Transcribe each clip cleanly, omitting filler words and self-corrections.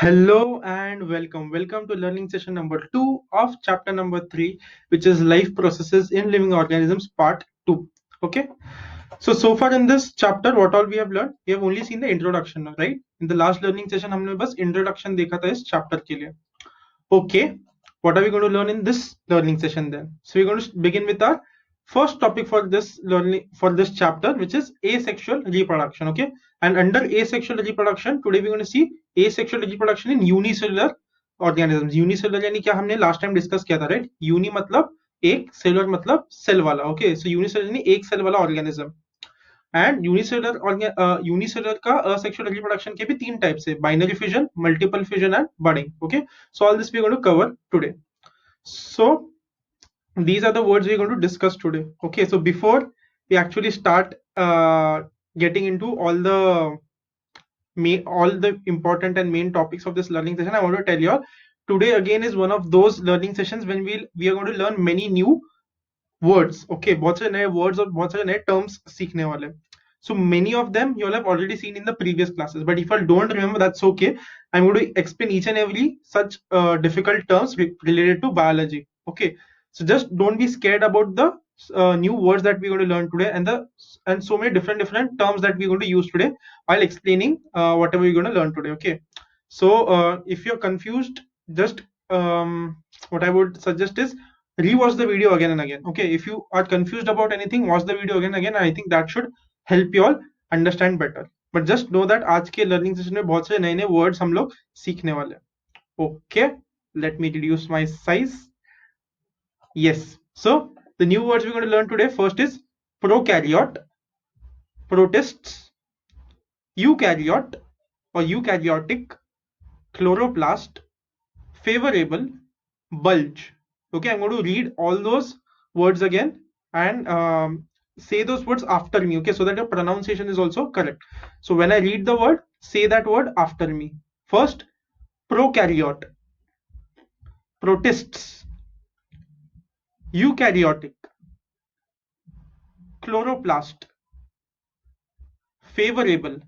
Hello and welcome. Welcome to learning session number 2 of chapter number 3, which is life processes in living organisms part 2. Okay. So far in this chapter, what all we have learned, we have only seen the introduction, right? In the last learning session, हमने बस introduction देखा था इस chapter के लिए. Okay, what are we going to learn in this learning session then? So we're going to begin with our first topic for this learning for this chapter, which is asexual reproduction. Okay, and under asexual reproduction, today we're going to see asexual reproduction in unicellular organisms. Unicellular यानी क्या हमने last time discuss किया था, right? Uni मतलब एक, cellular मतलब cell वाला. Okay, so unicellular यानी एक cell वाला organism. एंड यूनिसेलुलर का असेक्सुअल रिप्रोडक्शन के भी तीन टाइप्स है, binary fission, multiple fission and budding. Okay, so all this we going to cover today. So these are the words we're going to discuss today. Okay, so before we actually start getting into all the important and main topics of this learning session, I want to tell you all today again is one of those learning sessions when we are going to learn many new words. Okay, बहुत सारे नए words और बहुत सारे नए terms सीखने वाले. So many of them you all have already seen in the previous classes, but if you don't remember, that's okay. I'm going to explain each and every such difficult terms related to biology. Okay, so just don't be scared about the new words that we're going to learn today, and so many different terms that we're going to use today while explaining whatever we're going to learn today. Okay, so if you're confused, just what I would suggest is rewatch the video again and again. Okay, if you are confused about anything, watch the video again and again. I think that should help you all understand better. But just know that आज के learning session में बहुत से नए नए words हम लोग सीखने वाले हैं. Okay, let me reduce my size. Yes, so the new words we're going to learn today, first is prokaryote, protists, eukaryote or eukaryotic, chloroplast, favorable, bulge. Okay, I'm going to read all those words again and say those words after me. Okay, so that your pronunciation is also correct. So when I read the word, say that word after me. First, prokaryote, protists, eukaryotic, chloroplast, favorable,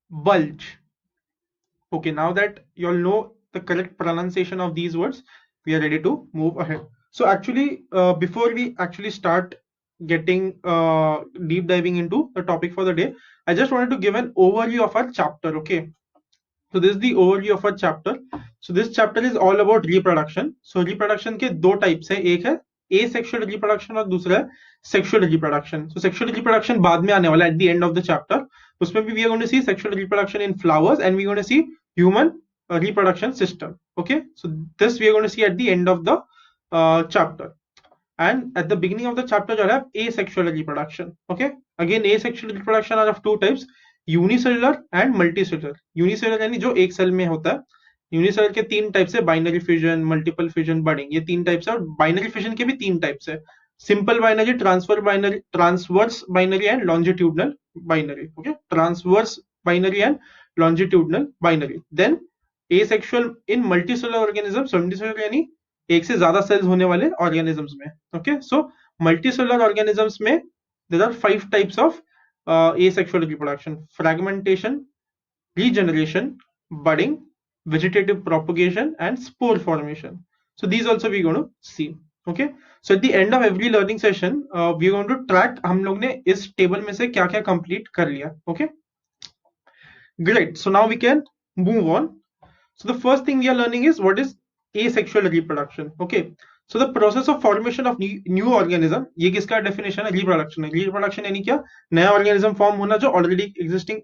bulge. Okay, now that you all know the correct pronunciation of these words, we are ready to move ahead. So actually, before we actually start getting deep diving into the topic for the day, I just wanted to give an overview of our chapter. Okay, so this is the overview of our chapter. So this chapter is all about reproduction. So reproduction के दो types है, एक है asexual reproduction और दूसरा है sexual reproduction. So sexual reproduction बाद में आने वाला है at the end of the chapter. उसमें भी we are going to see sexual reproduction in flowers and we are going to see human reproduction system. Okay, so this we are going to see at the end of the chapter. And at the beginning of the chapter you have asexual reproduction. Okay, again asexual reproduction are of two types, unicellular and multicellular. Unicellular यानी जो एक cell में होता है. Unicellular के तीन types है, binary fission, multiple fission, budding. ये तीन टाइप्स है और बाइनरी फिजन के भी तीन टाइप्स है, simple binary, transverse binary and longitudinal binary. Okay, transverse binary and longitudinal binary. Then asexual in multicellular organism. Multicellular यानी एक से ज्यादा सेल्स होने वाले ऑर्गेनिजम्स में. ओके, सो मल्टीसेलुलर ऑर्गेनिजम्स में there are 5 types of asexual reproduction: fragmentation, regeneration, budding, vegetative propagation and spore formation. So these also we're going to see. Okay, so at the end of every learning session we're going to track हम लोग ने इस table में से क्या क्या complete कर लिया. Okay, great. So now we can move on. So the first thing we are learning is what is asexual reproduction. Okay, so the process of formation of new organism, ये किसका definition है? Reproduction है. Reproduction यानी क्या? नया organism form होना जो already existing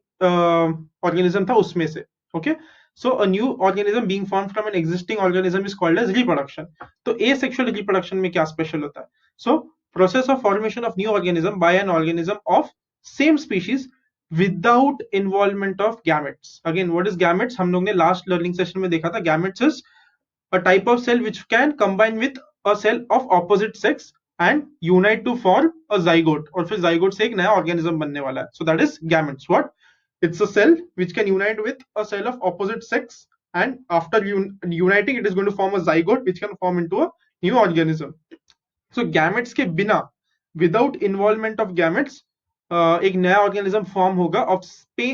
organism था उसमें से. Okay, so a new organism being formed from an existing organism is called as reproduction. तो asexual reproduction में क्या special होता है? So process of formation of new organism by an organism of same species without involvement of gametes. Again, what is gametes? हम लोग ने last learning session में देखा था. Gametes is a type of cell which can combine with a cell of opposite sex and unite to form a zygote, और फिर zygote से एक नया organism बनने वाला है. So that is gametes. What? It's a cell which can unite with a cell of opposite sex, and after uniting it is going to form a zygote which can form into a new organism. So gametes के बिना, without involvement of gametes, एक नया organism form होगा of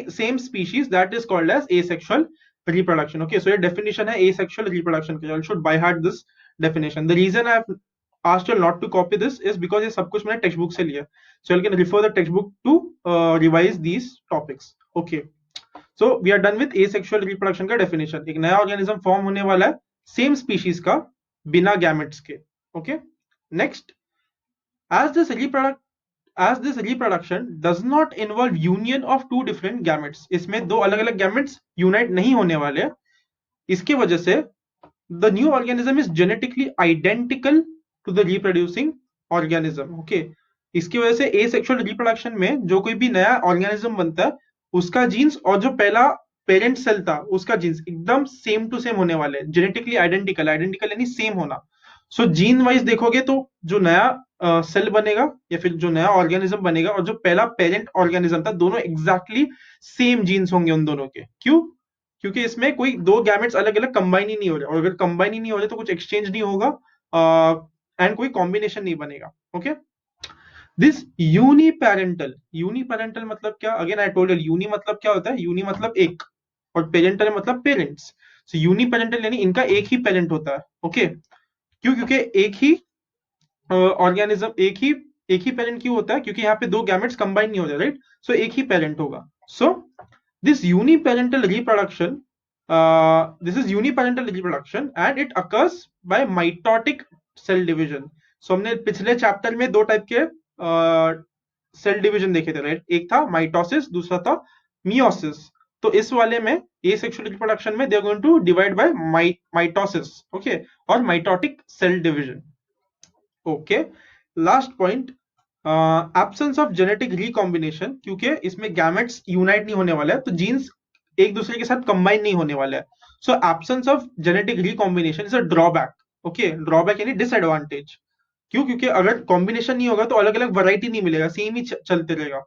same species, that is called as asexual reproduction. Okay, so your definition है asexual reproduction. You should by heart this definition. The reason I have asked you not to copy this is because ये सब कुछ मैंने textbook से लिया. So you can refer the textbook to revise these topics. Okay. So we are done with asexual reproduction का definition. एक नया organism form होने वाला है same species का बिना gametes के. Okay. Next, as this reproduction does not involve union of two different gametes, इसमें दो अलग अलग gametes unite नहीं होने वाले हैं, इसके वजह से the new organism is genetically identical to the reproducing organism. Okay, इसकी वजह से asexual reproduction में जो कोई भी नया organism बनता है उसका जीन्स और जो पहला पेरेंट सेल था उसका जीन्स एकदम सेम टू सेम होने वाले हैं, जेनेटिकली आइडेंटिकल. आइडेंटिकल यानी सेम होना. सो जीन वाइज देखोगे तो जो नया सेल बनेगा या फिर जो नया ऑर्गेनिज्म बनेगा और जो पहला पेरेंट ऑर्गेनिज्म था दोनों एग्जैक्टली सेम जीन्स होंगे उन दोनों के. क्यों? क्योंकि इसमें कोई दो गैमेट्स अलग अलग कंबाइन ही नहीं हो रहे, और अगर कंबाइन ही नहीं हो रहे तो कुछ एक्सचेंज नहीं होगा एंड कोई कॉम्बिनेशन नहीं बनेगा. ओके, दिस यूनिपेरेंटल मतलब क्या? Again I told you, uni मतलब क्या होता है? यूनि मतलब एक और पेरेंटल मतलब पेरेंट्स. सो यूनिपेरेंटल यानी इनका एक ही पेरेंट होता है. ओके, क्यों? क्योंकि एक ही ऑर्गेनिज्म एक ही पेरेंट क्यों होता है? क्योंकि यहाँ पे दो गैमेट्स कंबाइन नहीं हो रहे, राइट? सो एक ही पेरेंट होगा. So this uniparental reproduction, this is uniparental reproduction and it occurs by mitotic cell division. So हमने पिछले चैप्टर में दो टाइप के सेल डिवीजन देखे थे, राइट? एक था माइटोसिस, दूसरा था मियोसिस. तो इस वाले में asexual reproduction में they are going to divide by mitosis, okay, और mitotic cell division. Okay, last point, absence of genetic recombination, क्योंकि इसमें gametes unite नहीं होने वाले हैं तो जीन्स एक दूसरे के साथ कंबाइन नहीं होने वाले हैं. So absence of genetic recombination is a drawback. Okay, drawback यानी डिसएडवांटेज. क्यों? क्योंकि अगर कॉम्बिनेशन नहीं होगा तो अलग अलग वैरायटी नहीं मिलेगा, सेम ही चलते रहेगा.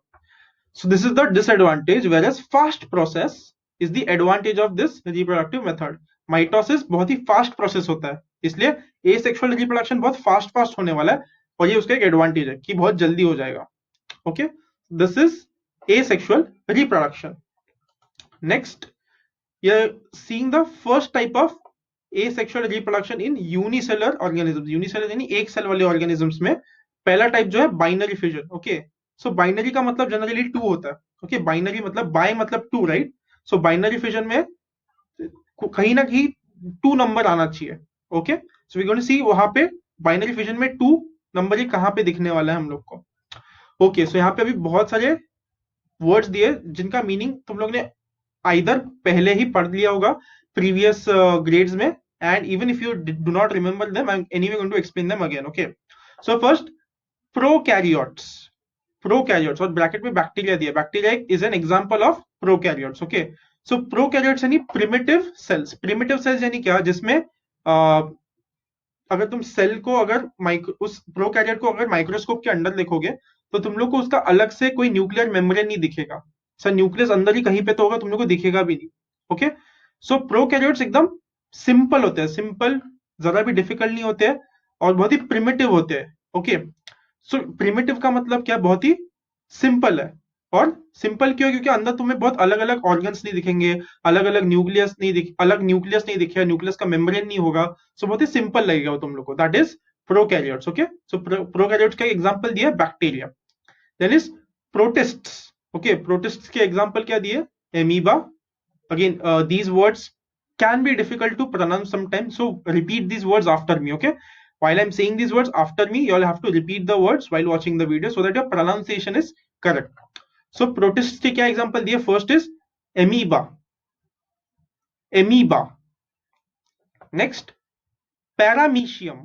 सो this is the disadvantage, whereas fast process is the advantage of this reproductive method. Mitosis बहुत ही फास्ट प्रोसेस होता है, इसलिए एसेक्सुअल रिप्रोडक्शन बहुत फास्ट होने वाला है और ये उसका एक एडवांटेज है कि बहुत जल्दी हो जाएगा. Okay, this is asexual reproduction. Next, you're seeing the first type of asexual reproduction in unicellular organisms. Unicellular यानी एक सेल वाले organisms में पहला टाइप जो है binary fission. Okay, so binary का मतलब जनरली टू होता है. ओके, बाइनरी मतलब बाय मतलब two, right? So binary fission में कहीं ना कहीं टू नंबर आना चाहिए. Okay, so we going to see वहां पे बाइनरी फिजन में टू नंबर ये कहाँ पे दिखने वाला है हम लोग को. ओके, सो यहाँ पे अभी बहुत सारे वर्ड्स दिए जिनका मीनिंग तुम लोग ने आइदर पहले ही पढ़ लिया होगा प्रीवियस ग्रेड्स में, and even if you do not remember them, I am anyway going to explain them again. Okay, so first prokaryotes और ब्रैकेट में बैक्टीरिया दिया. Bacteria is an example of prokaryotes. Okay, so prokaryotes यानी primitive cells. Primitive cells यानी क्या? जिसमें अगर तुम cell को उस प्रोकैरियोट को अगर माइक्रोस्कोप के अंदर देखोगे तो तुम लोग को उसका अलग से कोई न्यूक्लियर मेम्ब्रेन नहीं दिखेगा. सर न्यूक्लियस अंदर ही कहीं पे तो होगा, तुम लोग को दिखेगा भी नहीं. ओके, सो प्रोकैरियोट्स एकदम सिंपल होते हैं, सिंपल, जरा भी डिफिकल्ट नहीं होते हैं और बहुत ही प्रिमिटिव होते हैं. ओके, सो प्रिमिटिव का मतलब क्या? बहुत ही सिंपल है. और सिंपल क्यों? क्योंकि अंदर तुम्हें बहुत अलग अलग ऑर्गन्स नहीं दिखेंगे, अलग अलग न्यूक्लियस नहीं दिखेगा, न्यूक्लियस का मेम्ब्रेन नहीं होगा. सो बहुत ही सिंपल लगेगा वो तुम लोग को. That is prokaryotes. Okay, so prokaryotes का एग्जांपल दिया bacteria. Then is protists. Okay, protists के एग्जांपल क्या दिए? Amoeba. Again these words can be difficult to pronounce sometimes, so repeat these words after me. Okay, while I'm saying these words after me, you all have to repeat the words while watching the video so that your pronunciation is correct. So protists के क्या example दिए? First is amoeba. Next paramecium.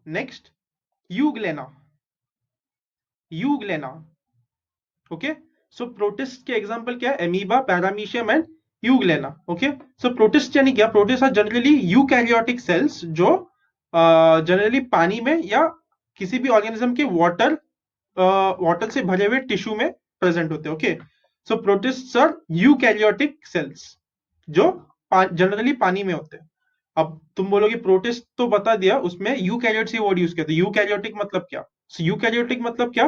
Next euglena. Okay, so protist के example क्या है? Amoeba, paramecium and euglena. Okay, so protist यानी क्या? Protist are generally eukaryotic cells जो generally पानी में या किसी भी ऑर्गेनिज्म के वाटर से भरे हुए टिश्यू में प्रेजेंट होते हैं. Okay, so protists are eukaryotic cells जो जनरली पानी में होते हैं. अब तुम बोलोगे प्रोटिस्ट तो बता दिया, उसमें यूकैरियोट से वर्ड यूज किया. तो यूकैरियोटिक मतलब क्या? यूकैरियोटिक मतलब क्या?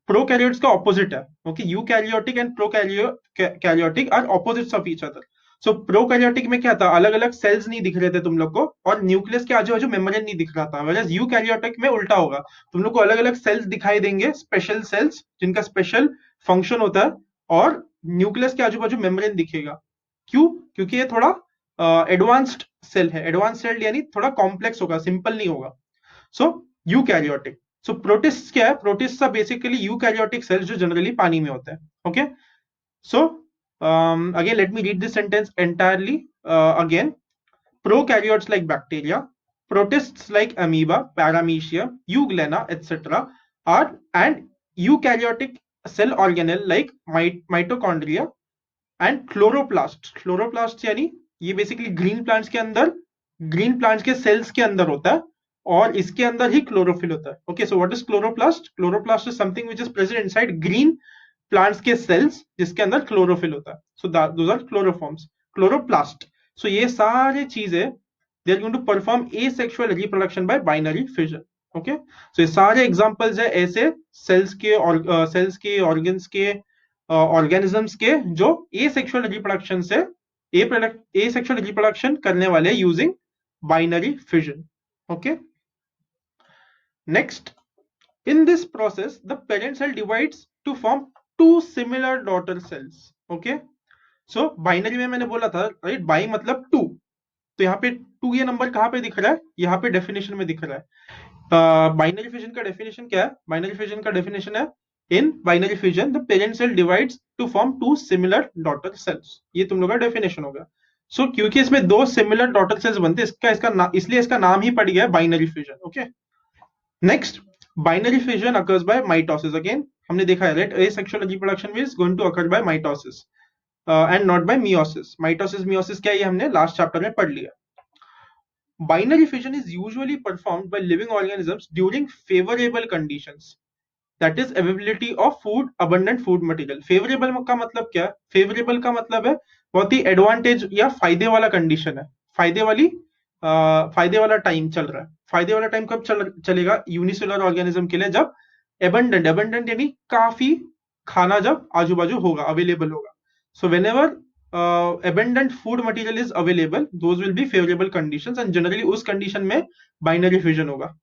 प्रोकैरियोट्स का ऑपोजिट है. Okay, eukaryotic and prokaryotic are opposites of each other. So prokaryotic में क्या था, अलग अलग सेल्स नहीं दिख रहे थे तुम लोग को, और न्यूक्लियस के आजू बाजू मेम्ब्रेन नहीं दिख रहा था. वेराज यूकैरियोटिक में उल्टा होगा, तुम लोग को अलग अलग सेल्स दिखाई देंगे, स्पेशल सेल्स जिनका स्पेशल फंक्शन होता है, और न्यूक्लियस के आजू बाजू मेम्ब्रेन दिखेगा. क्यों? क्योंकि ये थोड़ा एडवांस्ड सेल है. एडवांस सेल यानी थोड़ा कॉम्प्लेक्स होगा, सिंपल नहीं होगा. सो यूकैरियोटिक. सो प्रोटिस्ट क्या है? Protist are basically eukaryotic cells जो जनरली पानी में होते हैं. Okay, so again let me read this sentence entirely again. Prokaryotes like bacteria, protists like amoeba, paramecia, euglena, etc. are and eukaryotic cell organelle like mitochondria and chloroplast. Chloroplast यानी ये basically green plants के अंदर, green plants के sales के अंदर होता है, और इसके अंदर ही क्लोरोफिल होता है. Okay, so what is chloroplast? Chloroplast is something which is present inside green plants के सेल्स जिसके अंदर क्लोरोफिल होता है. So those are chloroforms, chloroplast. So ये सारे चीजें they are going to perform asexual reproduction by binary fission. Okay, so ये सारे एग्जांपल्स है ऐसे सेल्स के और सेल्स के, ऑर्गन्स के, ऑर्गेनिजम्स के जो एसेक्सुअल रिप्रोडक्शन से एसेक्सुअल रिप्रोडक्शन करने वाले using binary fission. Okay, next, in this process the parent cell divides to form two similar daughter cells. Okay, so binary में मैंने बोला था राइट, बाई मतलब टू, तो यहाँ पे टू ये नंबर कहाँ पे दिख रहा है? यहाँ पे डेफिनेशन में दिख रहा है. बाइनरी फिजन का डेफिनेशन क्या है? बाइनरी फिजन का डेफिनेशन है, in binary fission the parent cell divides to form two similar daughter cells. ये तुम लोग का डेफिनेशन होगा. सो क्योंकि इसमें दो सिमिलर डॉटर सेल्स बनते हैं, इसलिए इसका नाम ही पड़ गया binary fission. Okay, next, binary fission occurs by mitosis. Again हमने देखा है, right, asexual reproduction is going to occur by mitosis and not by meiosis. Mitosis क्या है, ये हमने लास्ट चैप्टर में पढ़ लिया. Binary fission is usually performed by living organisms during favorable conditions, that is availability of food, abundant food material. Favorable का मतलब क्या है? Favorable का मतलब है बहुत ही एडवांटेज या फायदे वाला कंडीशन है, फायदे वाला टाइम चल रहा है. फायदे वाला टाइम कब चलेगा यूनिसेलुलर ऑर्गेनिज्म के लिए? जब एबंडेंट यानी काफी खाना जब आजू बाजू होगा, अवेलेबल होगा. So whenever abundant food material is available, those will be favourable conditions, and generally उस कंडीशन में बाइनरी फ्यूजन होगा.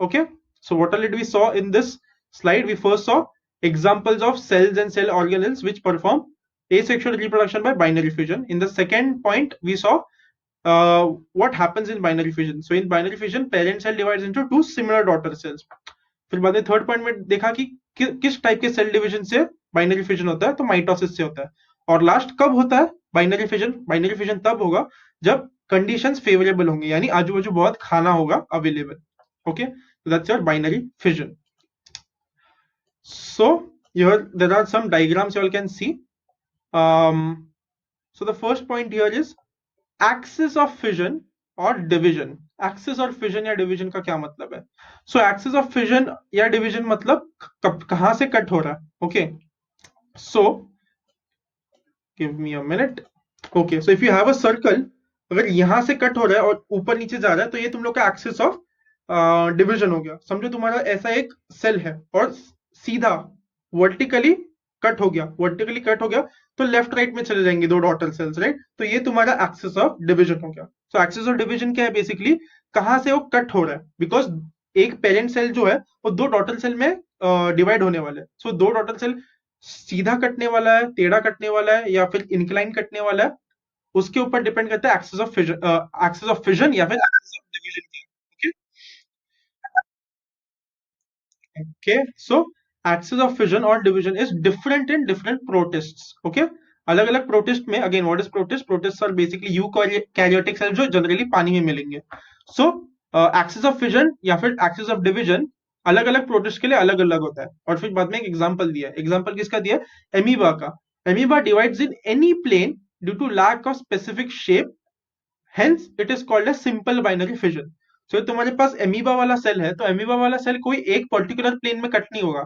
Okay, so what all did we saw in this slide? We first saw examples of cells and cell organelles which perform asexual reproduction by binary fission. In the second point we saw what happens in binary fission. So in binary fission parent cell divides into two similar daughter cells. फिर बाद में third point में देखा कि किस type के cell division से binary fission होता है, तो माइटोसिस से होता है. और लास्ट कब होता है बाइनरी फिजन? बाइनरी फिजन तब होगा जब कंडीशंस फेवरेबल होंगे, यानी आजू बाजू बहुत खाना होगा available. Okay, that's your binary fission. So here there are some diagrams you all can see. So the first point here is axis of fission or division. Axis और fission या division का क्या मतलब है? So axis of fission या division मतलब कहाँ से कट हो रहा है? Okay, so give me a minute. Okay, so if you have a circle, अगर यहाँ से कट हो रहा है और ऊपर नीचे जा रहा है, तो ये तुम लोग का एक्सिस ऑफ डिविजन हो गया. समझो तुम्हारा ऐसा एक सेल है और सीधा वर्टिकली कट हो गया, तो लेफ्ट राइट में चले जाएंगे दो डॉटर सेल्स, राइट. तो ये तुम्हारा एक्सिस ऑफ डिविजन हो गया. सो एक्सिस ऑफ डिविजन क्या है? बेसिकली कहाँ से वो कट हो रहा है, बिकॉज एक पेरेंट सेल जो है वो दो डॉटर सेल में डिवाइड होने वाले हैं. सो दो डॉटर सेल सीधा कटने वाला है, टेढ़ा कटने वाला है, या फिर इंक्लाइन कटने वाला है, उसके ऊपर डिपेंड करता है एक्सिस ऑफ फिजन या फिर एक्सिस ऑफ डिवीजन क्या. Okay, okay, so axis of fission or division is different in different protists. Okay, अलग अलग प्रोटिस्ट में, again what is protist? Protist are basically eukaryotic cell जो generally पानी में मिलेंगे. सो एक्सिस ऑफ फिजन या फिर एक्सिस ऑफ डिवीजन अलग अलग प्रोटिस्ट के लिए अलग अलग होता है. और फिर बाद में एक एग्जांपल दिया है. एग्जांपल किसका दिया है? एमीबा का. Amoeba divides in any plane due to lack of specific shape, hence it is called a simple binary fission. तो तुम्हारे पास एमीबा वाला सेल है, तो एमीबा वाला सेल कोई एक पर्टिकुलर प्लेन में कट नहीं होगा,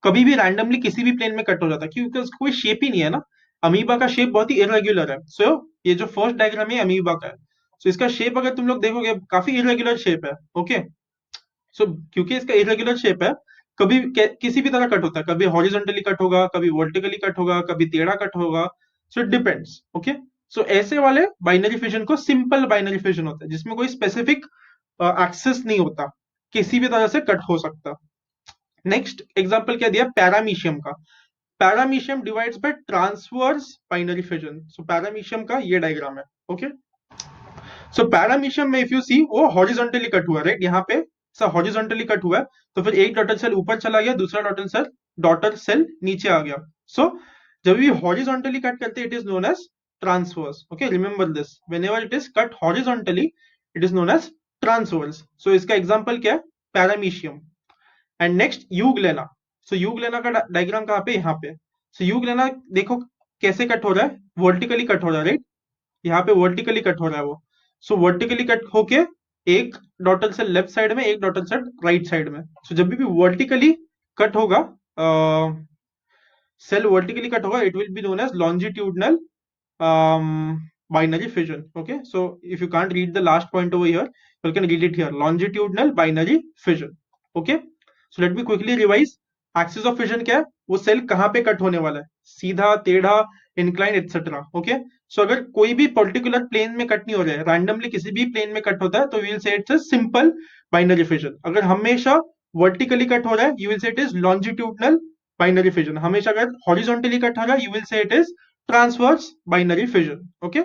कभी भी रैंडमली किसी भी प्लेन में कट हो जाता है, क्योंकि उसका कोई शेप ही नहीं है ना. अमीबा का शेप बहुत ही इरेग्युलर है. सो ये जो फर्स्ट डायग्राम है अमीबा का है. सो इसका शेप अगर तुम लोग देखोगे काफी इरेग्युलर शेप है. ओके, सो क्योंकि इसका इरेग्युलर शेप है, कभी किसी भी तरह कट होता है, कभी हॉरिजॉन्टली कट होगा, कभी वर्टिकली कट होगा, कभी टेढ़ा कट होगा। So it depends. ओके, सो ऐसे वाले बाइनरी फिजन को सिंपल बाइनरी फिजन होता है, जिसमें कोई स्पेसिफिक एक्सेस नहीं होता, किसी भी तरह से कट हो सकता। नेक्स्ट एग्जांपल क्या दिया, पैरामीशियम का। Paramecium divides bye transverse binary fission. सो पैरामीशियम का ये डायग्राम है। ओके, सो पैरामीशियम में इफ यू सी वो हॉरिजॉन्टली कट हुआ, राइट, यहाँ पे सब हॉरिजॉन्टली कट हुआ है, तो फिर एक डॉटर सेल ऊपर चला गया, दूसरा डॉटर सेल नीचे आ गया। सो जब भी हॉरिजॉन्टली कट करते हैं, it is known as transverse. Okay, remember this, whenever it is cut horizontally it is known as transverse. So इसका एग्जांपल क्या है, paramecium. And next euglena. So euglena का डायग्राम कहाँ पे, यहाँ पे। सो यूग्लेना देखो कैसे कट हो रहा है, वर्टिकली कट हो रहा है, राइट, यहाँ पे वर्टिकली कट हो रहा है वो। सो वर्टिकली कट होके एक डॉटर सेल लेफ्ट साइड में, एक डॉटर सेल राइट साइड में। सो जब भी वर्टिकली कट होगा, सेल वर्टिकली कट होगा, it will be known as longitudinal binary fission. Okay, so if you can't read the last point over here, you can read it here, longitudinal binary fission. Okay, so let me quickly revise. Axis of fission क्या है, वो cell कहाँ पे cut होने वाला है, सीधा, टेढ़ा, इंक्लाइन, एक्सेट्रा। ओके, सो अगर कोई भी पर्टिकुलर प्लेन में कट नहीं हो रहा है, रैंडमली किसी भी प्लेन में कट होता है, तो you will say it's a simple binary fission. अगर हमेशा वर्टिकली कट हो रहा है, you will say it is longitudinal binary fission. हमेशा अगर हॉरिजॉन्टली कट हो रहा है, you will say it is transverse binary fission. Okay,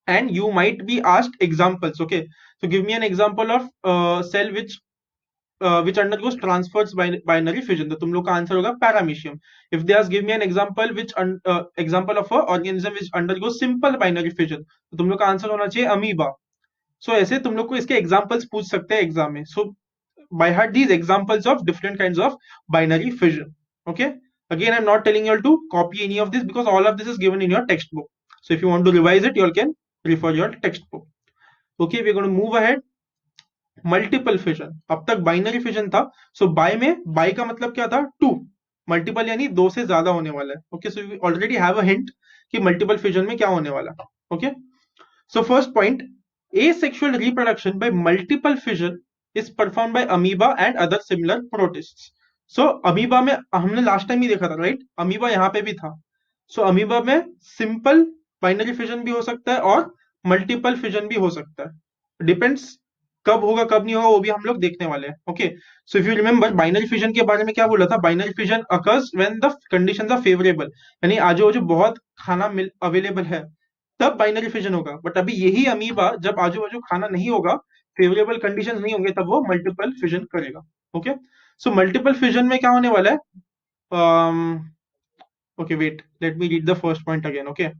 and you might be asked examples. Okay, so give me an example of cell which undergoes transverse binary fission. तो तुम लोग का answer होगा paramecium. If they ask give me an example which example of a organism which undergoes simple binary fission, तो तुम लोग का answer होना चाहिए अमीबा. So ऐसे तुम लोग को इसके एग्जाम्पल्स पूछ सकते हैं एग्जाम में. So by heart these examples of different kinds of binary fission. Okay, again I'm not telling you all to copy any of this because all of this is given in your textbook. So if you want to revise it, you all can refer your textbook. Okay, we're going to move ahead. Multiple fission. अब तक binary fission था. सो bye में, bye का मतलब क्या था, to. Multiple यानी दो से ज्यादा होने वाला है. Okay, so you already have a hint कि मल्टीपल फिजन में क्या होने वाला है. Okay, so first point, asexual reproduction by multiple fission is performed by amoeba and other similar protists. So amoeba में हमने लास्ट टाइम ही देखा था, राइट, अमीबा यहाँ पे भी था. so अमीबा में सिंपल बाइनरी फिजन भी हो सकता है और मल्टीपल फिजन भी हो सकता है. डिपेंड्स कब होगा कब नहीं होगा, वो भी हम लोग देखने वाले हैं. Okay, so if you remember binary fission के बारे में क्या बोला था, binary fission occurs when the conditions are favourable, यानी आजू बाजू बहुत खाना अवेलेबल है, तब बाइनरी फिजन होगा. बट अभी यही अमीबा जब आजू बाजू खाना नहीं होगा, फेवरेबल कंडीशंस नहीं होंगे, तब वो मल्टीपल फिजन करेगा. ओके, सो मल्टीपल फिजन में क्या होने वाला है, okay, wait, let me read the first point again. Okay,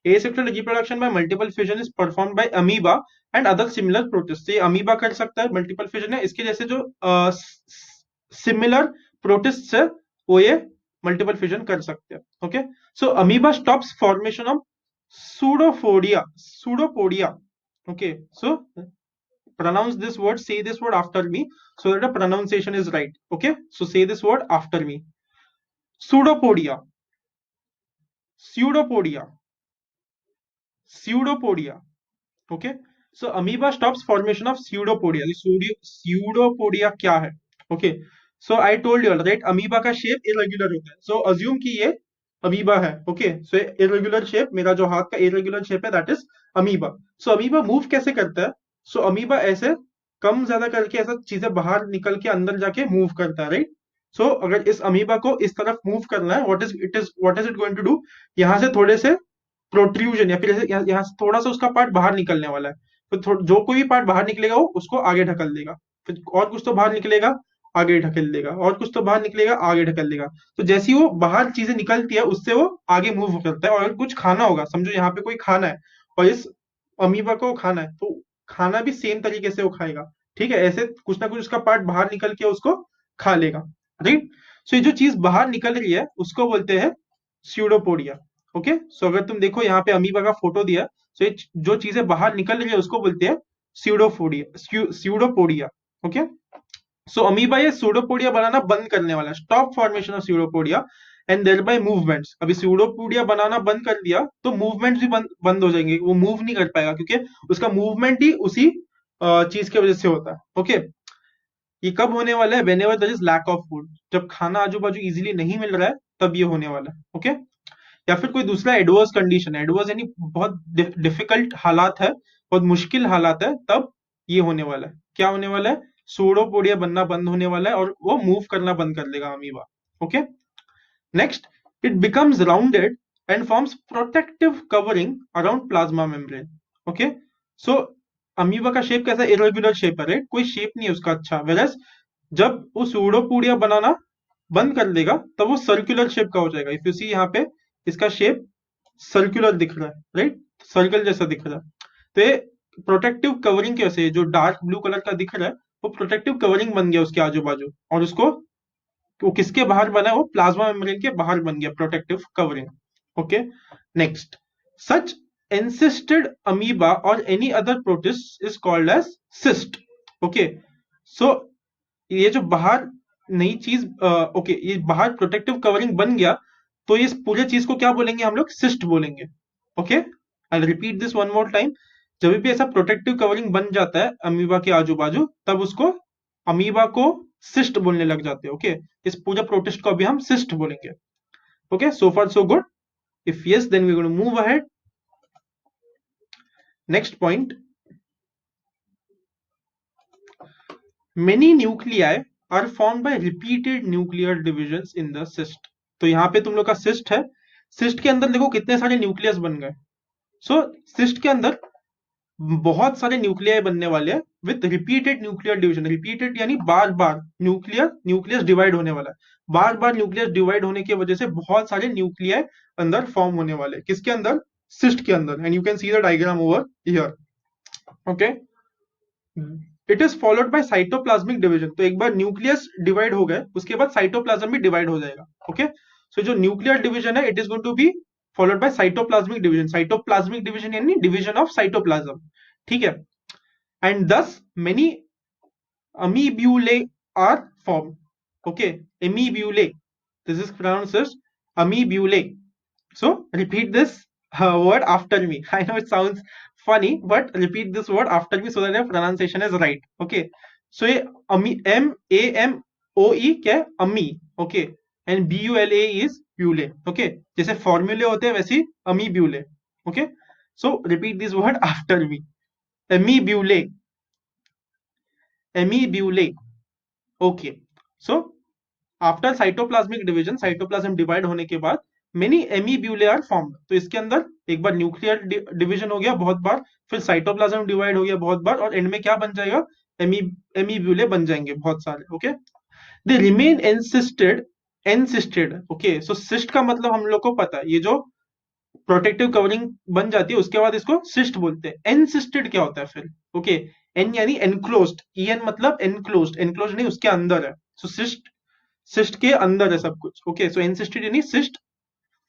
asexual reproduction by multiple fission is performed by amoeba and other similar protists. ये amoeba कर सकता है, multiple fission है, इसके जैसे जो similar protists है वो ये multiple fission कर सकते हैं. Okay, so amoeba stops formation of pseudopodia. Okay, so pronounce this word, say this word after me so that the pronunciation is right. Okay, so say this word after me, pseudopodia. Pseudopodia. Pseudopodia. Okay, so amoeba stops formation of pseudopodia. Pseudopodia क्या है? Okay, so I told you, right, amoeba का shape irregular होता है. So assume कि ये amoeba है. Okay, so irregular shape, मेरा जो हाथ का irregular shape है, that is amoeba. So amoeba move कैसे करता है? So amoeba ऐसे कम ज्यादा करके ऐसा चीजें बाहर निकल के अंदर जाके मूव करता है, राइट. सो अगर इस अमीबा को इस तरफ मूव करना है, what is it going to do, यहाँ से थोड़े से प्रोट्रूजन या फिर यहाँ से थोड़ा सा उसका पार्ट बाहर निकलने वाला है. फिर जो कोई भी पार्ट बाहर निकलेगा वो उसको आगे ढकल देगा, फिर और कुछ तो बाहर निकलेगा, आगे ढकेल देगा, और कुछ तो बाहर निकलेगा, आगे ढकेल देगा. तो जैसी वो बाहर चीजें निकलती है उससे वो आगे मूव करता है. और अगर कुछ खाना होगा, समझो यहाँ पे कोई खाना है और इस अमीबा को खाना है, तो खाना भी सेम तरीके से वो खाएगा. ठीक है, ऐसे कुछ ना कुछ उसका पार्ट बाहर निकल के उसको खा लेगा, राइट. सो ये जो चीज बाहर निकल रही है उसको बोलते हैं स्यूडोपोडिया. ओके, सो अगर तुम देखो यहाँ पे अमीबा का फोटो दिया, सो ये जो चीजें बाहर निकल रही है उसको बोलते हैं स्यूडोपोडिया. ओके, सो अमीबा ये स्यूडोपोडिया बनाना बंद करने वाला है, stop formation of pseudopodia and thereby movements. अभी स्यूडोपोडिया बनाना बंद कर दिया तो मूवमेंट्स भी बंद हो जाएंगे, वो मूव नहीं कर पाएगा क्योंकि उसका मूवमेंट ही उसी चीज की वजह से होता है. ओके, ये कब होने वाला है? Whenever there is lack of food, जब खाना आजू बाजू इजिली नहीं मिल रहा है तब ये होने वाला है। ओके, या फिर कोई दूसरा एडवर्स कंडीशन है, एडवर्स यानी बहुत डिफिकल्ट हालात है, बहुत मुश्किल हालात है, तब ये होने वाला है। क्या होने वाला है? सूडोपोडिया बनना बंद होने वाला है और वो मूव करना बंद कर देगा amoeba. Okay, next, it becomes rounded and forms protective covering around plasma membrane. Okay, so amoeba का शेप कैसा? इरेगुलर शेप है, राइट? कोई शेप नहीं है उसका अच्छा, वेरस जब वो सूडोपोडिया बनाना बंद कर देगा तब वो सर्कुलर शेप का हो जाएगा। इफ यू सी यहाँ पे इसका शेप सर्कुलर दिख रहा है, राइट? सर्कल जैसा दिख रहा है। तो ये प्रोटेक्टिव कवरिंग की वजह से जो डार्क ब्लू कलर का दिख रहा है वो प्रोटेक्टिव कवरिंग बन गया उसके आजू बाजू, और उसको वो किसके बाहर बना है? वो प्लाज्मा मेम्ब्रेन के बाहर बन गया protective covering. Okay, next, such encysted amoeba और any other protist is called as cyst. Okay, so ये जो बाहर नई चीज, ओके, ये बाहर प्रोटेक्टिव कवरिंग बन गया, तो इस पूरे चीज को क्या बोलेंगे हम लोग? सिस्ट बोलेंगे। Okay, I repeat this one more time. जब भी ऐसा प्रोटेक्टिव कवरिंग बन जाता है अमीबा के आजू बाजू, तब उसको अमीबा को सिस्ट बोलने लग जाते हैं। ओके, इस पूरे प्रोटिस्ट को अभी हम सिस्ट बोलेंगे। Okay, so far so good. If yes, then we going to move ahead. Next point, many nuclei are formed by repeated nuclear divisions in the cyst। तो यहाँ पे तुम लोग का सिस्ट है, सिस्ट के अंदर देखो कितने सारे न्यूक्लियस बन गए। सो सिस्ट के अंदर बहुत सारे न्यूक्लियाई बनने वाले हैं with repeated nuclear division. Repeated यानी बार बार न्यूक्लियस डिवाइड होने वाला है, बार बार न्यूक्लियस डिवाइड होने की वजह से बहुत सारे न्यूक्लियाई अंदर फॉर्म होने वाले। किसके अंदर? सिस्ट के अंदर। And you can see the diagram over here. Okay, it is followed by cytoplasmic division. तो एक बार न्यूक्लियस डिवाइड हो गए उसके बाद साइटोप्लाज्म भी डिवाइड हो जाएगा। ओके, सो जो न्यूक्लियर डिवीजन है it is going to be followed by cytoplasmic division. Cytoplasmic division यानी डिवीजन ऑफ साइटोप्लाज्म। ठीक है, and thus many amoebulae are formed। Okay, amoebulae, this is pronounced as amoebulae। So repeat this word after me। I know it sounds funny, but repeat this word after me so that your pronunciation is right। Okay, so ये M-A-M-O-E क्या है? अमी। Okay, and B-U-L-A is ब्यूले। Okay, जैसे फॉर्मूले होते हैं वैसे अमी ब्यूले। Okay, so repeat this word after me। amoebulae, amoebulae। Okay, so after cytoplasmic division, cytoplasm divide होने के बाद मेनी एमीब्यूले आर फॉर्म्ड। तो इसके अंदर एक बार न्यूक्लियर डिवीजन हो गया बहुत बार, फिर साइटोप्लाज्म डिवाइड हो गया बहुत बार, और एंड में क्या बन जाएगा? एमीब्यूले बन जाएंगे बहुत सारे। Okay, they remain encysted. Encysted, okay, so cyst का मतलब हम लोग को पता है, ये जो प्रोटेक्टिव कवरिंग बन जाती है उसके बाद इसको सिस्ट बोलते हैं। एनसिस्टेड क्या होता है फिर? ओके, एन यानी एनक्लोज्ड, ईएन मतलब एनक्लोज्ड, एनक्लोज्ड नहीं उसके अंदर है। सो सिस्ट, सिस्ट के अंदर है सब कुछ। ओके, सो एनसिस्टेड यानी सिस्ट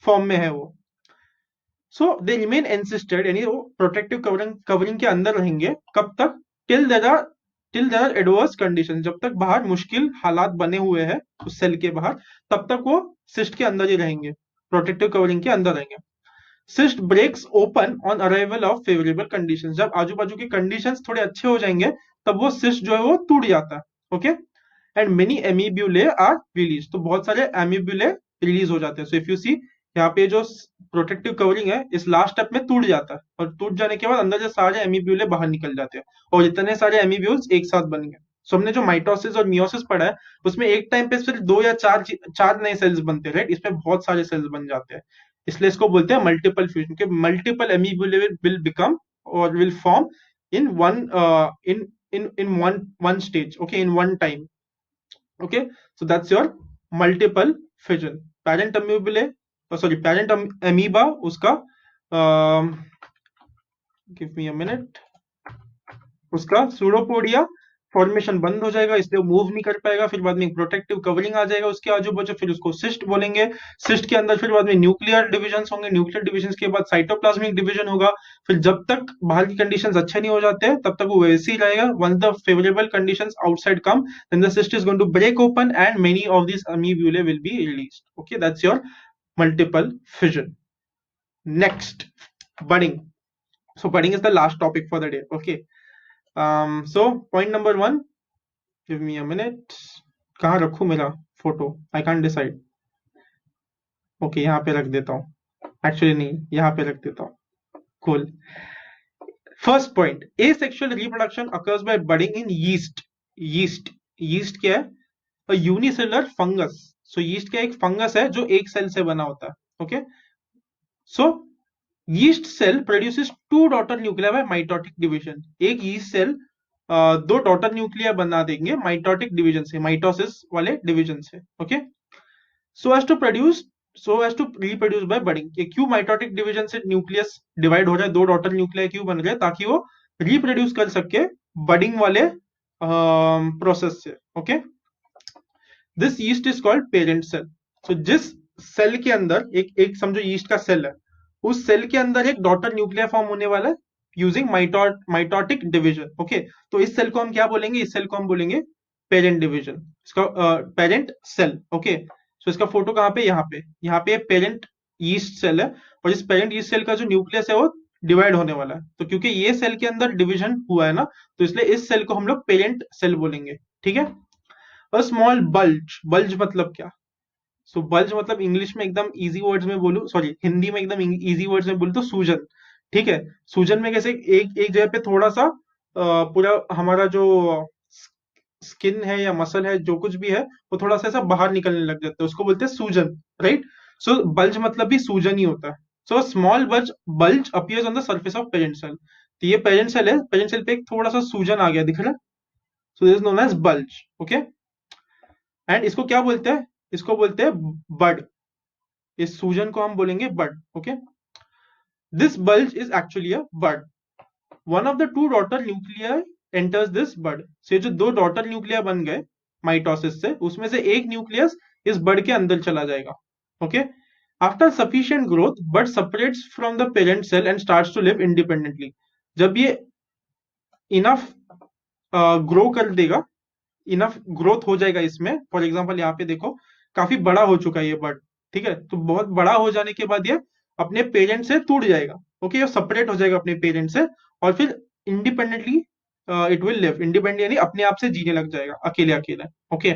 फॉर्म में है वो। सो दे रिमेन एनसिस्टेड यानी वो प्रोटेक्टिव कवरिंग कवरिंग के अंदर रहेंगे। कब तक? Till there are adverse condition, जब तक बाहर मुश्किल हालात बने हुए हैं उस सेल के बाहर, तब तक वो सिस्ट के अंदर ही रहेंगे, प्रोटेक्टिव कवरिंग के अंदर रहेंगे। Cyst breaks open on arrival of favourable conditions. जब आजू बाजू के कंडीशंस थोड़े अच्छे हो जाएंगे तब वो सिस्ट जो है वो टूट जाता है। Okay, and many amoebulae are release. तो बहुत सारे एमीब्यूले रिलीज हो जाते हैं। सो इफ यू सी यहाँ पे जो प्रोटेक्टिव कवरिंग है इस लास्ट स्टेप में टूट जाता है, और टूट जाने के बाद अंदर से सारे एमीब्यूले बाहर निकल जाते हैं, और इतने सारे एमीब्यूल्स एक साथ बन गए। सो हमने जो माइटोसिस और मियोसिस पढ़ा है उसमें एक टाइम पे सिर्फ दो या चार नए सेल्स बनते हैं, राइट? इसमें बहुत सारे सेल्स बन जाते हैं, इसलिए इसको बोलते हैं मल्टीपल फ्यूजन के। मल्टीपल एमीब्यूले विल बिकम और will form in one in one stage, okay, in one time। Okay, so that's your multiple fission। parent amoebulae, sorry, parent amoeba उसका give me a minute, उसका pseudopodia formation बंद हो जाएगा, इसलिए move नहीं कर पाएगा। फिर बाद में प्रोटेक्टिव कवरिंग आ जाएगा उसके आजू बाजू, फिर उसको सिस्ट बोलेंगे। सिस्ट के अंदर फिर बाद में न्यूक्लियर डिविजन्स होंगे, न्यूक्लियर डिविजन्स के बाद साइटोप्लाज्मिक डिवीजन होगा। फिर जब तक बाहर की कंडीशंस अच्छे नहीं हो जाते तब तक वो वैसे ही रहेगा। Once the favourable conditions outside come, then the cyst is going to break open and many of this amoebulae will be released. Okay, that's your multiple fission। Next, budding। So budding is the last topic for the day। Okay, so point number one, give me a minute, कहाँ रखूं मेरा photo, I can't decide. Okay, यहाँ पे रख देता हूँ, actually नहीं, यहाँ पे रख देता हूँ। cool. First point, asexual reproduction occurs by budding in yeast. yeast क्या है? A unicellular fungus. So yeast क्या एक फंगस है जो एक सेल से बना होता है। Okay, so yeast cell produces two daughter nuclei by mitotic division. एक yeast cell दो डॉटर न्यूक्लिया बना देंगे माइटोटिक डिवीजन से, माइटोसिस वाले डिवीजन से। Okay, so as to produce so as to reproduce by budding। ये क्यों माइटोटिक डिवीजन से न्यूक्लियस डिवाइड हो रहा है, दो डॉटर न्यूक्लिया क्यों बन रहे हैं, ताकि वो रिप्रोड्यूस कर सके बडिंग वाले प्रोसेस से। Okay, this yeast is called parent cell. So जिस सेल के अंदर एक एक समझो यीस्ट का सेल है, उस सेल के अंदर एक डॉटर न्यूक्लिया फॉर्म होने वाला है यूजिंग माइटोटिक डिवीजन। ओके, तो इस सेल को हम क्या बोलेंगे, इस सेल को हम बोलेंगे पेरेंट डिवीजन, इसका पेरेंट सेल। ओके, सो इसका फोटो कहाँ पे, यहाँ पे पेरेंट यीस्ट सेल है, और इस पेरेंट यीस्ट सेल का जो न्यूक्लियस है वो डिवाइड होने वाला है। तो क्योंकि ये सेल के अंदर डिवीजन हुआ है ना, तो इसलिए इस सेल को हम लोग पेरेंट सेल बोलेंगे। ठीक है, अ स्मॉल बल्ज, बल्ज मतलब क्या? सो बल्ज मतलब इंग्लिश में एकदम इजी वर्ड्स में बोलूं, सॉरी हिंदी में एकदम इजी वर्ड्स में बोलूं तो सूजन। ठीक है, सूजन में कैसे एक एक जगह पे थोड़ा सा पूरा हमारा जो स्किन है या मसल है जो कुछ भी है वो थोड़ा सा ऐसा बाहर निकलने लग जाता है, उसको बोलते हैं सूजन, राइट? सो बल्ज मतलब भी सूजन ही होता है। So small bulge bulge appears on the surface of parent cell. तो ये पेरेंट सेल है, पेरेंट सेल पे एक थोड़ा सा सूजन आ गया, दिख रहा है? So this is known as bulge. Okay, and इसको क्या बोलते हैं, इसको बोलते हैं बड। इस सूजन को हम बोलेंगे bud. Okay, this bulge is actually a bud. One of the two daughter nuclear enters this bud. से जो दो डॉटर न्यूक्लियर बन गए माइटोसिस से, उसमें से एक न्यूक्लियस इस बड के अंदर चला जाएगा। Okay, after sufficient growth bud separates from the parent cell and starts to live independently. जब ये इनफ ग्रो कर देगा, इनफ ग्रोथ हो जाएगा इसमें, फॉर एग्जाम्पल यहाँ पे देखो काफी बड़ा हो चुका है ये बर्ड। ठीक है, तो बहुत बड़ा हो जाने के बाद ये अपने पेरेंट से टूट जाएगा। ओके, ये सेपरेट हो जाएगा अपने पेरेंट से, और फिर independently it will live independently, यानी अपने आप से जीने लग जाएगा अकेले अकेले। Okay,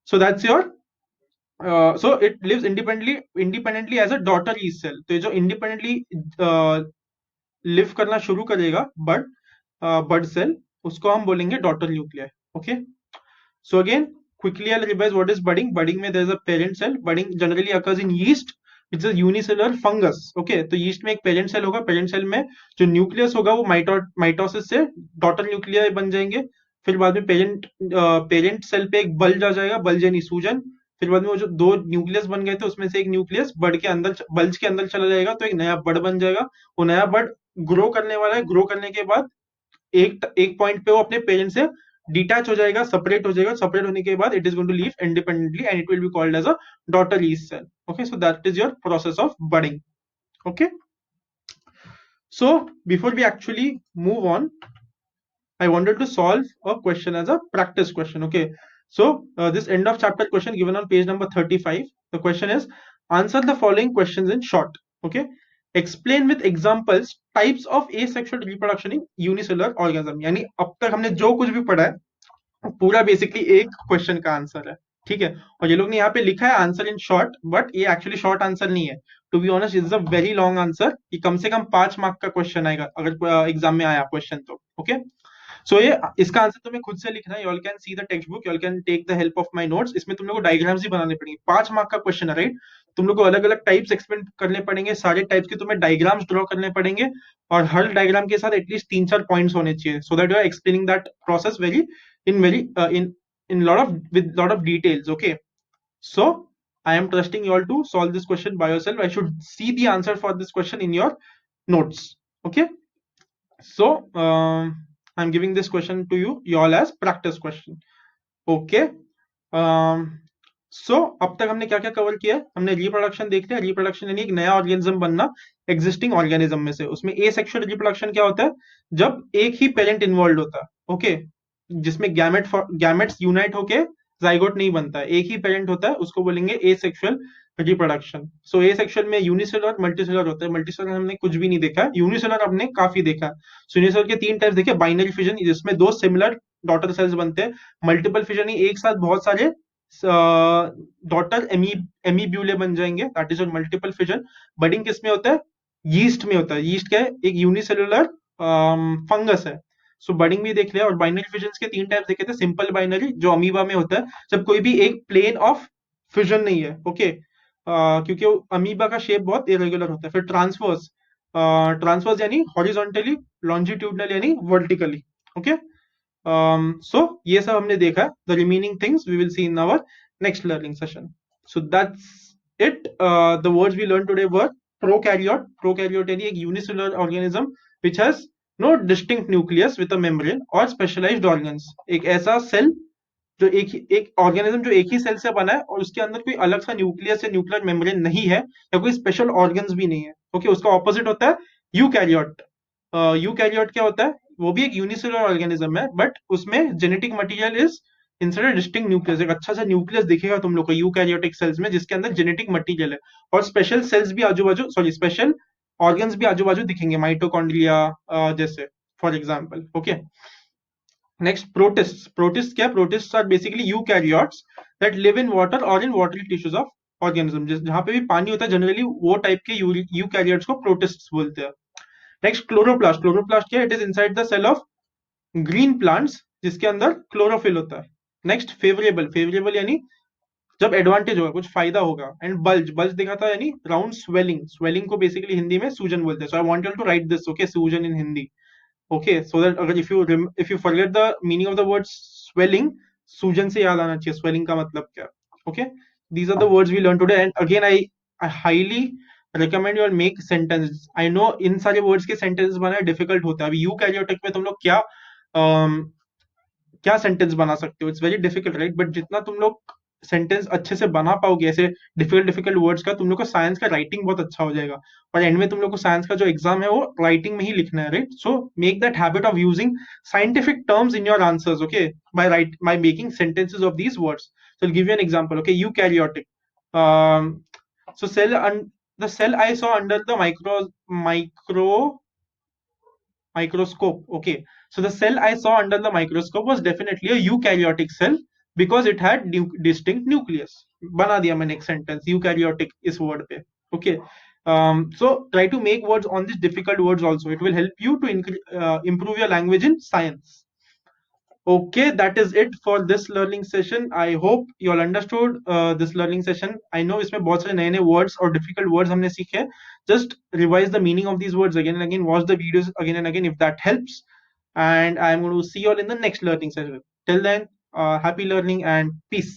so that's your so it lives independently as a daughter yeast cell. तो ये जो इंडिपेंडेंटली लिव करना शुरू करेगा बर्ड बर्ड सेल, उसको हम बोलेंगे daughter nuclear. Okay, so again, quickly I'll revise what is budding. Budding में there is a parent cell. Budding generally occurs in yeast, which is a unicellular fungus. Okay, तो yeast में एक parent cell होगा, parent cell में जो nucleus होगा वो mitosis से डॉटर न्यूक्लियर बन जाएंगे। फिर बाद में पेरेंट सेल पे एक बल्ज आ जाएगा, बल्ज यानी सूजन। फिर बाद में वो जो दो न्यूक्लियस बन गए थे उसमें से एक न्यूक्लियस बड के अंदर, बल्ज के अंदर चला जाएगा, तो एक नया बड बन जाएगा। वो नया बड ग्रो करने वाला है, ग्रो करने के बाद एक एक पॉइंट पे वो अपने पेरेंट से डिटैच हो जाएगा, सेपरेट हो जाएगा। सेपरेट होने के बाद it is going to live independently and it will be called as a daughter yeast cell. Okay, so that is your process of budding. Okay, so before we actually move on, I wanted to solve a question as a practice question. Okay, so this end of chapter question given on page number 35, the question is answer the following questions in short. Okay, explain with examples types of asexual reproduction in unicellular organism। यानी अब तक हमने जो कुछ भी पढ़ा है पूरा बेसिकली एक क्वेश्चन का आंसर है। ठीक है, और ये लोग ने यहाँ पे लिखा है आंसर इन शॉर्ट, बट ये एक्चुअली शॉर्ट आंसर नहीं है। To be honest is a very long answer. ये कम से कम 5 मार्क का क्वेश्चन आएगा अगर एग्जाम में आया क्वेश्चन तो। ओके, सो ये इसका आंसर तुम्हें खुद से लिखना है। You all can see the textbook, you all can take the help of my notes. इसमें तुम लोग को डायग्राम्स भी बनाने पड़ेंगे। 5 मार्क का क्वेश्चन है, राइट? तुम लोग को अलग अलग टाइप्स एक्सप्लेन करने पड़ेंगे, सारे टाइप्स के तुम्हें डायग्राम्स ड्रॉ करने पड़ेंगे, और हर डायग्राम के साथ एटलीस्ट 3-4 पॉइंट्स होने चाहिए, so that you are explaining that process very in lot of with lot of details. Okay, so I am trusting you all to solve this question by yourself. I should see the answer for this question in your notes. Okay, so I'm giving this question to you all as practice question. Okay, so अब तक हमने क्या क्या cover किया? हमने reproduction देख लिया। Reproduction यानी एक नया ऑर्गेनिज्म बनना एग्जिस्टिंग ऑर्गेनिज्म में से। उसमें एसेक्सुअल रिप्रोडक्शन क्या होता है? जब एक ही पेरेंट इन्वॉल्व होता है। ओके, जिसमें गैमेट्स यूनाइट होके जाइगोट नहीं बनता है, एक ही पेरेंट होता है, उसको बोलेंगे एसेक्सुअल रिप्रोडक्शन। सो एसेक्सुअल में यूनिसेलुलर मल्टीसेलुलर होता है। मल्टीसेलुलर हमने कुछ भी नहीं देखा है, यूनिसेलुलर हमने काफी देखा है। सो यूनिसेलुलर के 3 टाइप्स देखे, बाइनरी फिजन जिसमें 2 सिमिलर डॉटर सेल्स बनते हैं। मल्टीपल फिजन ही एक साथ बहुत सारे डॉटर एमीब्यूले बन जाएंगे, that is multiple fission. Budding किस में होता है? यीस्ट में होता है। यीस्ट क्या है? एक यूनिसेलुलर फंगस है। सो बडिंग भी देख लिया। और बाइनरी फिजन के तीन टाइप्स देखे थे। सिंपल बाइनरी जो अमीबा में होता है, जब कोई भी एक प्लेन ऑफ फिजन नहीं है, ओके, क्योंकि अमीबा का शेप बहुत इरेगुलर होता है। फिर ट्रांसवर्स, ट्रांसवर्स यानी हॉरिजॉन्टली, लॉन्जिट्यूडनल यानी वर्टिकली, ओके। So ये सब हमने देखा। The remaining things we will see in our next learning session. So that's it. The words we learned today were prokaryote. Prokaryote यानी एक unicellular organism which has no distinct nucleus with a membrane or specialized organs. एक ऐसा cell जो एक organism जो एक ही cell से बना है और उसके अंदर कोई अलग सा न्यूक्लियस या न्यूक्लियर मेम्ब्रेन नहीं है, या कोई स्पेशल ऑर्गन्स भी नहीं है, ओके। उसका ऑपोजिट होता है यूकैरियोट। यूकैरियोट क्या होता है? वो भी एक यूनिसेलुलर ऑर्गेनिज्म है, बट उसमें genetic material is inserted distinct nucleus. एक अच्छा सा न्यूक्लियस दिखेगा तुम लोग को यूकैरियोटिक सेल्स में, जिसके अंदर जेनेटिक मटेरियल है। और स्पेशल सेल्स भी आजू बाजू, सॉरी, स्पेशल ऑर्गन्स भी आजू बाजू दिखेंगे, माइटोकॉन्ड्रिया जैसे, for example, okay. Next, protists. Protists क्या? Protists are basically eukaryotes that live in water or in watery tissues of organism. जहाँ पे भी पानी होता है जनरली वो टाइप के यूकैरियोट्स को प्रोटिस्ट्स बोलते हैं। Next, chloroplast. क्लोरोप्लास्ट क्या है? It is inside the cell of green plants, जिसके अंदर क्लोरोफिल होता है। Next, favourable. फेवरेबल यानी जब एडवांटेज होगा, कुछ फायदा होगा। एंड बल्ज, बल्ज देखा था यानी राउंड स्वेलिंग। स्वेलिंग को बेसिकली हिंदी में सूजन बोलते हैं। So I want you to write this, okay, सूजन in Hindi, okay, so that अगर if you forget the meaning of the word swelling, सूजन से याद आना चाहिए swelling का मतलब क्या, okay। These are the words we learned today, and again I highly recommend you all make sentences. I know इन सारे words के sentences बनाना difficult होता है। अभी यूकैरियोटिक में तुम लोग क्या क्या सेंटेंस बना सकते हो? It's very difficult, right? But जितना तुम लोग सेंटेंस अच्छे से बना पाओगे ऐसे डिफिकल्ट डिफिकल्ट वर्ड्स का, तुम लोग को साइंस का राइटिंग बहुत अच्छा हो जाएगा। और एंड में तुम लोग को साइंस का जो एग्जाम है वो राइटिंग में ही लिखना है, right? So make that habit of using scientific terms in your answers, okay, by making sentences of these words. So I'll give you an example, okay? Eukaryotic. So the cell I saw under the microscope, okay, so the cell I saw under the microscope was definitely a eukaryotic cell because it had distinct nucleus. बना दिया मैंने एक sentence eukaryotic इस word पे, okay। So try to make words on these difficult words also. It will help you to improve your language in science. Okay, that is it for this learning session. I hope you all understood this learning session. I know इसमें बहुत सारे नए नए words और difficult words हमने सीखे। Just revise the meaning of these words again and again. Watch the videos again and again if that helps. And I'm going to see you all in the next learning session. Till then, happy learning and peace.